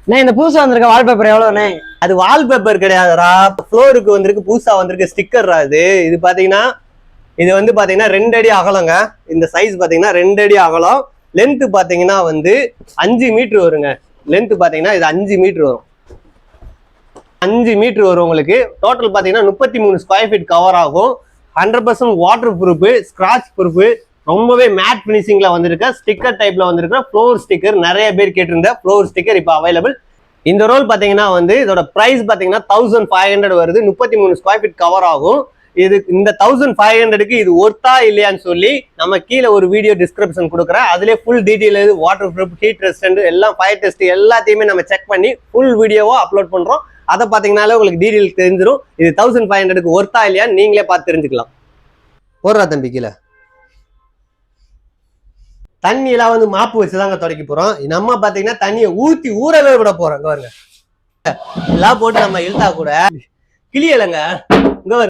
இந்த புதுசா வந்திருக்க வால்பேப்பர் எவ்வளவுண்ணே? அது வால்பேப்பர் கிடையாதுரா, ஃப்ளோருக்கு வந்திருக்கு, புதுசா வந்திருக்கு ஸ்டிக்கர்ரா. இது பாத்தீங்கன்னா இது வந்து பாத்தீங்கன்னா 2 அடி அகலங்க. இந்த சைஸ் பாத்தீங்கன்னா 2 அடி அகலம். லென்த் பாத்தீங்கன்னா வந்து 5 மீட்டர் வருங்க. லென்த் பாத்தீங்கன்னா இது 5 மீட்டர் வரும். 5 மீட்டர் வரும் உங்களுக்கு. டோட்டல் பாத்தீங்கன்னா 33 ஸ்கொயர் ஃபீட் கவர் ஆகும். 100% வாட்டர் ப்ரூஃப், ஸ்கிராட்ச் ப்ரூஃப், ரொம்பவே மேட் பினிஷிங்ல வந்திருக்க ஸ்டிக்கர் டைப்ல வந்திருக்க ஃப்ளோர் ஸ்டிக்கர். நிறைய பேர் கேட்டிருந்த ஃப்ளோர் ஸ்டிக்கர் இப்போ அவைலபிள். இந்த ரோல் பாத்தீங்கன்னா வந்து இதோட பிரைஸ் பாத்தீங்கன்னா 1500 வருது. 33 ஸ்கொயர் ஃபீட் கவர் ஆகும். இந்த 1500க்கு இது ஒர்த்தா இல்லையான்னு சொல்லி நம்ம கீழே ஒரு வீடியோ டிஸ்கிரிப்ஷன் கொடுக்குறேன். அதுலேயே full detail, water proof, heat resistant எல்லாம், ஃபயர் டெஸ்ட் எல்லாத்தையுமே நம்ம செக் பண்ணி ஃபுல் வீடியோவா அப்லோட் பண்றோம். அதை பாத்தீங்கன்னாலே உங்களுக்கு டீட்டெயில் தெரிஞ்சிடும். இது 1500க்கு ஒர்த்தா இல்லையான்னு நீங்களே பார்த்து தெரிஞ்சுக்கலாம். போடுறா தம்பி கீழே. தண்ணியெல்லாம் வந்து மாப்பு வச்சுதாங்க துடைக்க போறோம். நம்ம பாத்தீங்கன்னா தண்ணியை ஊத்தி ஊறவே விட போறோம். பாருங்க எல்லாம் போட்டு நம்ம இழுத்தா கூட கிளியலைங்க.